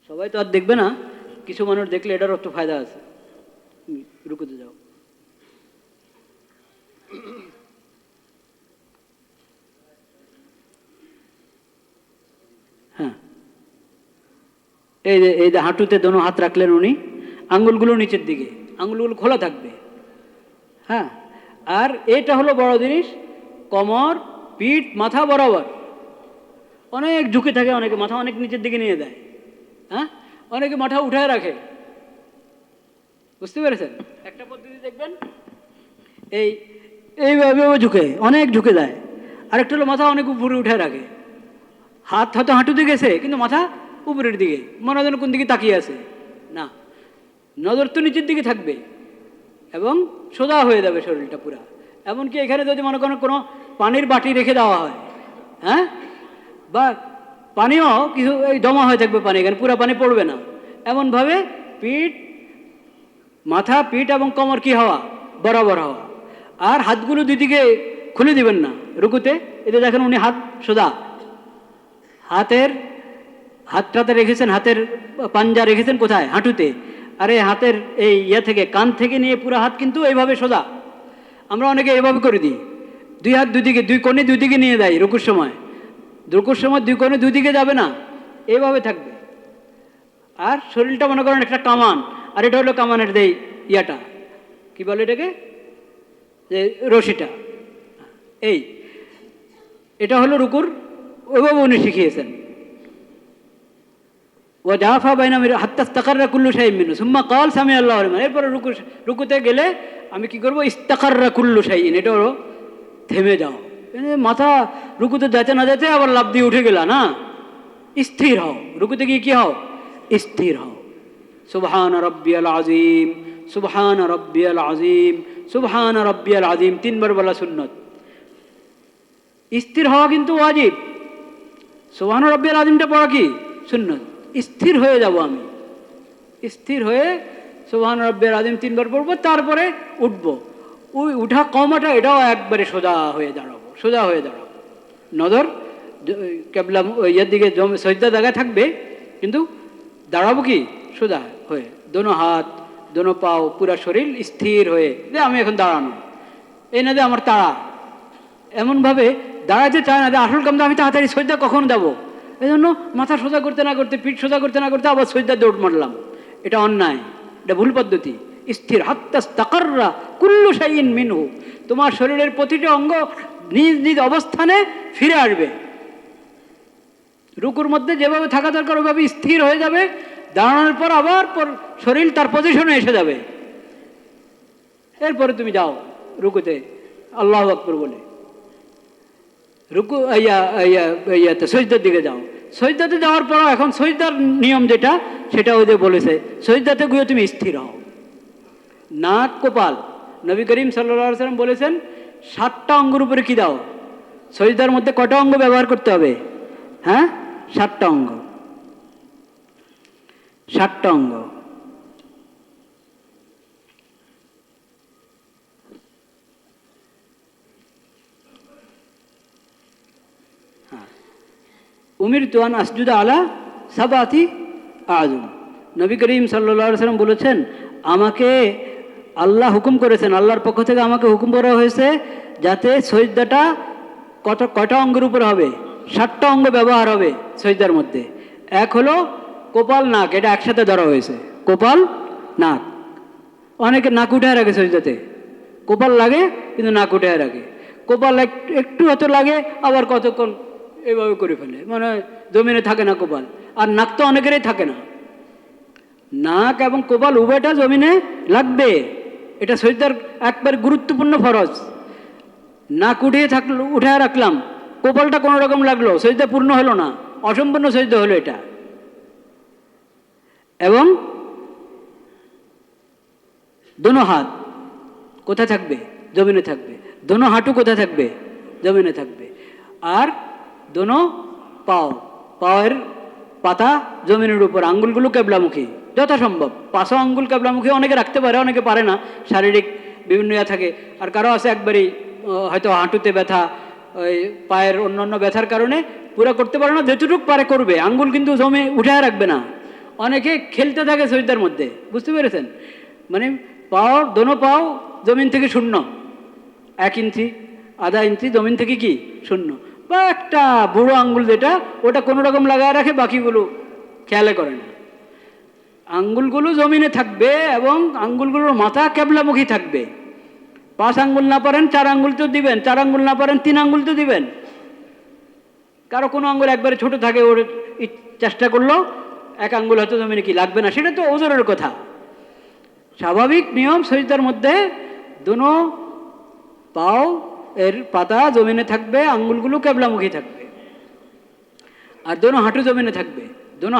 সবাই তো আর দেখবে না, কিছু মানুষ দেখলে এটারও একটু ফায়দা আছে। রুকুতে যাও, হ্যাঁ, এই যে হাঁটুতে দোনো হাত রাখলেন উনি, আঙ্গুলগুলো নিচের দিকে, আঙ্গুলগুলো খোলা থাকবে, হ্যাঁ। আর এটা হলো বড় জিনিস, কোমর, পিঠ, মাথা বরাবর। অনেক ঝুঁকে থাকে, অনেকে মাথা অনেক নিচের দিকে নিয়ে দেয়, হ্যাঁ, অনেকে মাথা উঠায় রাখে, বুঝতে পেরেছেন? একটা পদ্ধতি দেখবেন, এইভাবে ঝুঁকে, অনেক ঝুঁকে দেয়। আরেকটা হলো মাথা অনেক উপরে উঠে রাখে, হাত হয়তো হাঁটুতে গেছে কিন্তু মাথা উপরের দিকে, মনে হয় কোন দিকে তাকিয়ে আছে না, নজর তো নিচের দিকে থাকবে এবং সোজা হয়ে যাবে শরীরটা পুরা। এমনকি এখানে যদি মনে করেন কোনো পানির বাটি রেখে দেওয়া হয়, হ্যাঁ, বা পানিও কিছু এই জমা হয়ে থাকবে পানি, এখানে পুরা পানি পড়বে না, এমনভাবে পিঠ, মাথা, পিঠ এবং কোমর কি হওয়া? বরাবর হওয়া। আর হাতগুলো দুই দিকে খুলে দিবেন না রুকুতে। এতে দেখেন উনি হাত সোজা, হাতটাতে রেখেছেন, হাতের পাঞ্জা রেখেছেন কোথায়? হাঁটুতে। আর এই হাতের এই থেকে, কান থেকে নিয়ে পুরো হাত কিন্তু এইভাবে সোজা। আমরা অনেকে এইভাবে করে দিই, দুই হাত দুই দিকে, দুই কোণে দুই দিকে নিয়ে দেয় রুকুর সময়। রুকুর সময় দুই কোণে দুই দিকে যাবে না, এইভাবে থাকবে। আর শরীরটা মনে করেন একটা কামান, আর এটা হলো কামানের দেই ইয়াটা, কি বলে এটাকে, যে রশিটা, এটা হলো রুকুর, ওইভাবে উনি শিখিয়েছেন। ও জাফা বাইনা মির হাত্তা ইস্তাকাররা কুল্লু শাইইন মিনহু সুম্মা ক্বাল সামি আল্লাহু লিমান। এরপরে রুকুতে গেলে আমি কি করব? ইস্তাকাররা কুল্লু শাইইন, এটা হলো থেমে যাও। মাথা রুকুতে যেতে না যেতে আবার লাফ দিয়ে উঠে গেলা না, স্থির হও। রুকুতে গিয়ে কি হও? স্থির হও। সুবহান রাব্বিয়াল আযীম, সুবহান রাব্বিয়াল আযীম, সুবহান রাব্বিয়াল আযীম 3 বার বলা সুন্নত। স্থির হওয়া কিন্তু ওয়াজিব। সুবহান রাব্বিয়াল আযীমটা পড়া কি সুন্নত। স্থির হয়ে যাব আমি, স্থির হয়ে সুবহান রাব্বিয়াল আযীম 3 বার পড়বো, তারপরে উঠবো। ওই উঠা কমাটা এটাও একবারে সোজা হয়ে দাঁড়াবো, সোজা হয়ে দাঁড়াবো। নজর কেবলা ইয়ের দিকে সজদা জায়গায় থাকবে, কিন্তু দাঁড়াবো কি সোজা হয়ে, দোনো হাত দোনো পাও পুরা শরীর স্থির হয়ে যে আমি এখন দাঁড়ানো। এই না যে আমার তাড়া, এমনভাবে দাঁড়াতে চায় না যে আসল কামটা আমি তাড়াতাড়ি সজদা কখন যাবো, এই জন্য মাথা সোজা করতে না করতে, পিঠ সোজা করতে না করতে আবার সজদা দৌড় মারলাম। এটা অন্যায়, এটা ভুল পদ্ধতি। স্থির হাত্তা ইস্তাকাররা কুল্লু শাইইন মিনহু, তোমার শরীরের প্রতিটি অঙ্গ নিজ নিজ অবস্থানে ফিরে আসবে। রুকুর মধ্যে যেভাবে থাকা দরকার ওইভাবে স্থির হয়ে যাবে। দাঁড়ানোর পর আবার শরীর তার পজিশনে এসে যাবে। এরপরে তুমি যাও রুকুতে আল্লাহু আকবার বলে, রুকু ইয়াতে সজদার দিকে যাও। সজদাতে যাওয়ার পর এখন সজদার নিয়ম যেটা, সেটা ওই যে বলেছে সজদাতে গিয়ে তুমি স্থির হও। নাক কপাল, নবী করিম সাল্লাল্লাহু আলাইহি ওয়াসাল্লাম বলেছেন 7টা অঙ্গের উপরে কি দাও? সজদার মধ্যে কটা অঙ্গ ব্যবহার করতে হবে? হ্যাঁ, 7টা অঙ্গ, 7টা অঙ্গ। উমিরতু আন আসজুদা আলা সাবাতি আযম। নবী করিম সাল্লাল্লাহু আলাইহি ওয়াসাল্লাম বলেছেন, আমাকে আল্লাহ হুকুম করেছেন, আল্লাহর পক্ষ থেকে আমাকে হুকুম করা হয়েছে যাতে সজদাটা কটা অঙ্গের উপর হবে? 7টা অঙ্গ ব্যবহার হবে সজদার মধ্যে। এক হলো কপাল নাক, এটা একসাথে ধরা হয়েছে, কপাল নাক। অনেকে নাক উঠায় রাখে সজদাতে, কপাল লাগে কিন্তু নাক উঠায় রাখে। কপাল একটু হয়তো লাগে, আবার কতক্ষণ এইভাবে করে ফেলে, মানে জমিনে থাকে না কপাল। আর নাক তো অনেকেরই থাকে না। নাক এবং কপাল উভয়টা জমিনে লাগবে, এটা সজদার একবার গুরুত্বপূর্ণ ফরজ। নাক উঠিয়ে রাখলাম, কপালটা কোনো রকম লাগলো, সজদা পূর্ণ হলো না, অসম্পূর্ণ সজদা হলো এটা। এবং দোনো হাত কোথায় থাকবে? জমিনে থাকবে। দোনো হাঁটু কোথায় থাকবে? জমিনে থাকবে। আর দোনো পায়ের পাতা জমিনের উপর, আঙ্গুলগুলো কেবলামুখী যথাসম্ভব। 5 আঙ্গুল কেবলামুখী, অনেকে রাখতে পারে অনেকে পারে না, শারীরিক বিভিন্ন ইয়া থাকে। আর কারো আছে একবারই হয়তো হাঁটুতে ব্যথা, ওই পায়ের অন্যান্য ব্যথার কারণে পুরো করতে পারে না, যেটুকু পারে করবে, আঙ্গুল কিন্তু জমে উঠে রাখবে না। অনেকে খেলতে থাকে সজদার মধ্যে, বুঝতে পেরেছেন? মানে দোনো পাও জমিন থেকে শূন্য, 1 ইঞ্চি আধা ইঞ্চি জমিন থেকে কি শূন্য, বা একটা বুড়ো আঙ্গুল যেটা, ওটা কোনো রকম লাগায় রাখে, বাকিগুলো খেয়ালে করে না। আঙ্গুলগুলো জমিনে থাকবে এবং আঙ্গুলগুলোর মাথা কেবলামুখী থাকবে। 5 আঙ্গুল না পারেন 4 আঙ্গুল তো দিবেন, 4 আঙ্গুল না পারেন 3 আঙ্গুল তো দিবেন। কারো কোনো আঙ্গুল একবারে ছোট থাকে, ওর চেষ্টা করলো 1 আঙ্গুল হয়তো জমিনে কি লাগবে না, সেটা তো ওজনের কথা। স্বাভাবিক নিয়ম সজদার মধ্যে দোনো পাও এর পাতা জমিনে থাকবে, আঙ্গুলগুলো কেবলামুখী থাকবে, আর দোনো হাঁটু জমিনে থাকবে। দোনো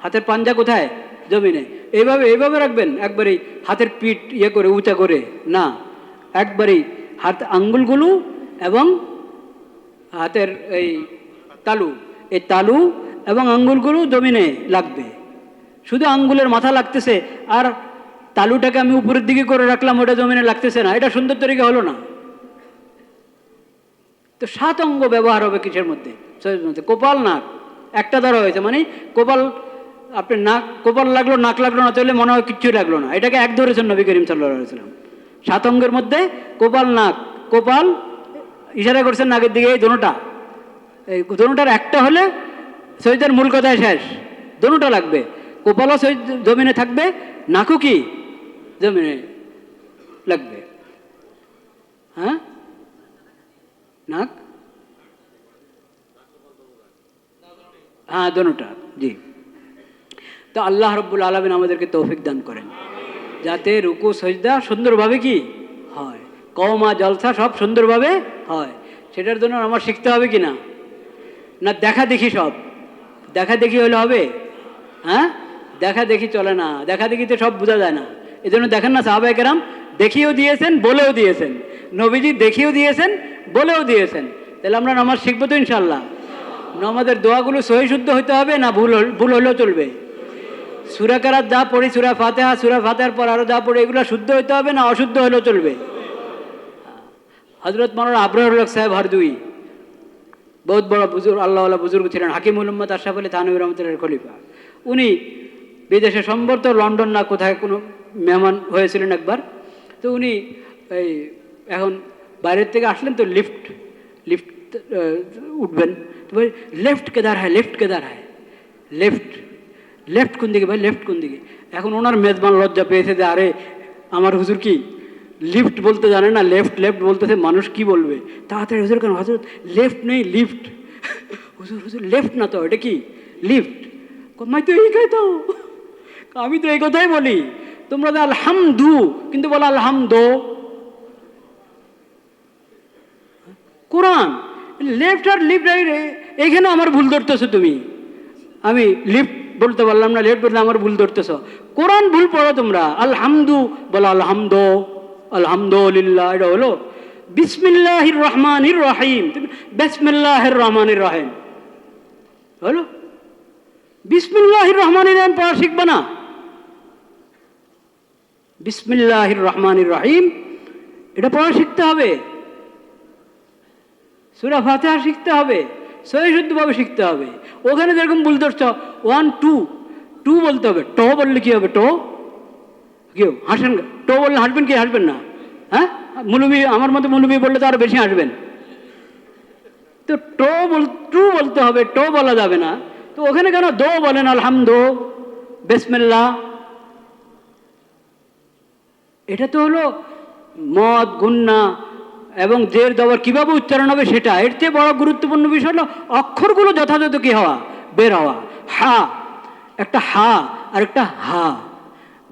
হাতের পাঞ্জা কোথায়? জমিনে। এইভাবে রাখবেন, একবারেই হাতের পিঠ করে উঁচা করে না, একবারেই হাত আঙ্গুলগুলো এবং হাতের এই তালু এবং আঙ্গুলগুলো জমিনে লাগবে। শুধু আঙ্গুলের মাথা লাগতেছে আর তালুটাকে আমি উপরের দিকে করে রাখলাম, ওটা জমিনে লাগতেছে না, এটা সুন্দর তরিকা হলো না। তো 7 অঙ্গ ব্যবহার হবে কিসের মধ্যে? কপাল নাক একটা ধরা হয়েছে, মানে কপাল আপনি কপাল লাগলো নাক লাগলো না, তাহলে মনে হয় কিচ্ছুই লাগলো না, এটাকে এক ধরেছেন নবী করিম সাল্লাল্লাহু আলাইহি ওয়াসাল্লাম। 7 অঙ্গের মধ্যে কপাল নাক, কপাল ইশারা করছেন নাকের দিকে, এই দোনোটার একটা হলে সজদার মূল কথায় শেষ। দোনোটা লাগবে, কপালও জমিনে থাকবে, নাকও কি জমিনে লাগবে। হ্যাঁ, নাক, হ্যাঁ দোনোটা, জি। তো আল্লাহ রব্বুল আলামিন আমাদেরকে তৌফিক দান করেন যাতে রুকু সজদা সুন্দরভাবে কি হয়, কওমা জলসা সব সুন্দরভাবে হয়। সেটার জন্য আমার শিখতে হবে কি না, না দেখা দেখি সব দেখা দেখি হলে হবে? হ্যাঁ, দেখা দেখি চলে না, দেখা দেখিতে সব বোঝা যায় না। এই জন্য দেখেন না সাহাবায়ে কেরাম দেখিয়েও দিয়েছেন বলেও দিয়েছেন, নবীজি দেখিয়েও দিয়েছেন বলেও দিয়েছেন। তাহলে আমরা নামাজ শিখবো তো ইনশাল্লাহ। নামাজের দোয়াগুলো সহি শুদ্ধ হতে হবে না ভুল হলেও চলবে? সূরা কেরাত যা পড়ি, সূরা ফাতিহার পর আরও যা পড়ি, এগুলো শুদ্ধ হতে হবে না অশুদ্ধ হলেও চলবে? হজরত মাওলানা আবরারুল হক সাহেব হারদুই বহুত বড় বুজুর্গ, আল্লাহওয়ালা বুজুর্গ ছিলেন, হাকিমুল উম্মত আশরাফ আলী থানভী রহমতুল্লাহর খলিফা। উনি বিদেশে সম্ভবত লন্ডন না কোথায় কোনো মেহমান হয়েছিলেন একবার। তো উনি এই এখন বাইরের থেকে আসলেন, তো লিফট উঠবেন, তো ভাই লেফট কেদার হয়, লেফট কোন দিকে ভাই, লেফট কোন দিকে? এখন ওনার মেজবান লজ্জা পেয়েছে যে আরে আমার হুজুর কি লিফট বলতে জানে না, লেফট বলতেছে, মানুষ কি বলবে। তাড়াতাড়ি হুজুর কেন, হুজুর লেফট নেই লিফট। হুজুর লেফট না তো, এটা কি লিফট? মাই তো এই তো, আমি তো এই কথাই বলি, তোমরা তো আলহামদু কিন্তু বলো আলহামদো। কোরআন লেফট আর লিফট, এইখানে আমার ভুল ধরতেছো তুমি। আমি লিফট বলতে পারলাম না, লেফট বলতে আমার ভুল ধরতেছো। কোরআন ভুল পড়ো তোমরা, আলহামদু বলো আলহামদো, আলহামদুলিল্লাহ এটা হলো বিসমিল্লাহির রহমানির রহিম, বিসমিল্লাহির রহমানির রহিম হলো। বিসমিল্লাহির রহমানির রহিম পড়া শিখবে না? বিসমিল্লাহির রহমানির রহিম এটা পড়া শিখতে হবে। সূরা ফাতিহা শিখতে হবে, সহি শুদ্ধভাবে শিখতে হবে। ওখানে যেরকম ভুল ধরছ 1 2 বলতে হবে। ট বললে কি হবে? কেউ হাসেন, টো বললে হাসবেন কি হাসবেন না? হ্যাঁ, মুলুবি আমার মতো মুলুবি বললে তো আরো বেশি হাসবেন। তো টু বলতে হবে, টো বলা যাবে না। তো ওখানে কেন দো বলেন? আলহামদু, বিসমিল্লাহ। এটা তো হলো মদ গুন্না এবং জের দবর কিভাবে উচ্চারণ হবে সেটা। এর চেয়ে বড় গুরুত্বপূর্ণ বিষয় হলো অক্ষরগুলো যথাযথ কি হওয়া, বের হওয়া। হা একটা, হা আর একটা হা।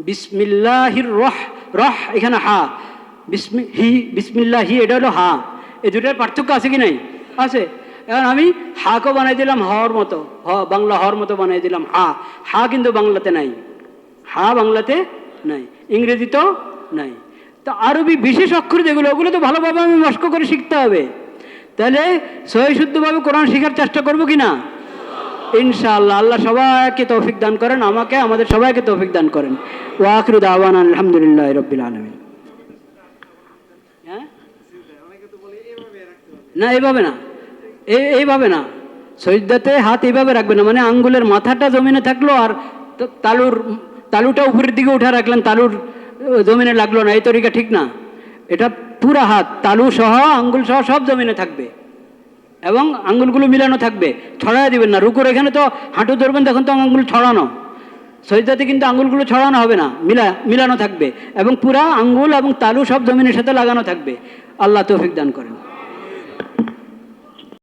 বিসমিল্লাহির রহ এখানে হা, বিসমিল্লাহি এটা হলো হা। এই দুটার পার্থক্য আছে কি নাই? আছে। এখন আমি হাকে বানাই দিলাম হওয়ার মতো, বাংলা হওয়ার মতো বানাই দিলাম হা কিন্তু বাংলাতে নাই, হা বাংলাতে নাই, ইংরেজিতেও নাই। তো আরবি বিশেষ অক্ষর যেগুলো, ওগুলো তো ভালোভাবে আমি মস্ক করে শিখতে হবে। তাহলে সহি শুদ্ধভাবে কোরআন শেখার চেষ্টা করবো কি না? ইনশাআল্লাহ। আল্লাহ সবাইকে তৌফিক দান করেন, আমাকে আমাদের সবাইকে তৌফিক দান করেন। ওয়া আখিরু দাওয়ানা আলহামদুলিল্লাহি রাব্বিল আলামিন। হ্যাঁ না, এইভাবে না, এইভাবে না, সজদাতে হাত এইভাবে রাখবে না, মানে আঙ্গুলের মাথাটা জমিনে থাকলো আর তালুটা উপরের দিকে উঠে রাখলেন, তালুর জমিনে লাগলো না, এই তরিকা ঠিক না। এটা পুরা হাত তালু সহ আঙ্গুল সহ সব জমিনে থাকবে এবং আঙ্গুলগুলো মিলানো থাকবে, ছড়াই দিবেন না। রুকুর এখানে তো হাঁটু ধরবেন, তখন তো আঙ্গুল ছড়ানো। সজদাতে কিন্তু আঙ্গুলগুলো ছড়ানো হবে না, মিলানো থাকবে এবং পুরা আঙ্গুল এবং তালু সব জমিনের সাথে লাগানো থাকবে। আল্লাহ তৌফিক দান করেন।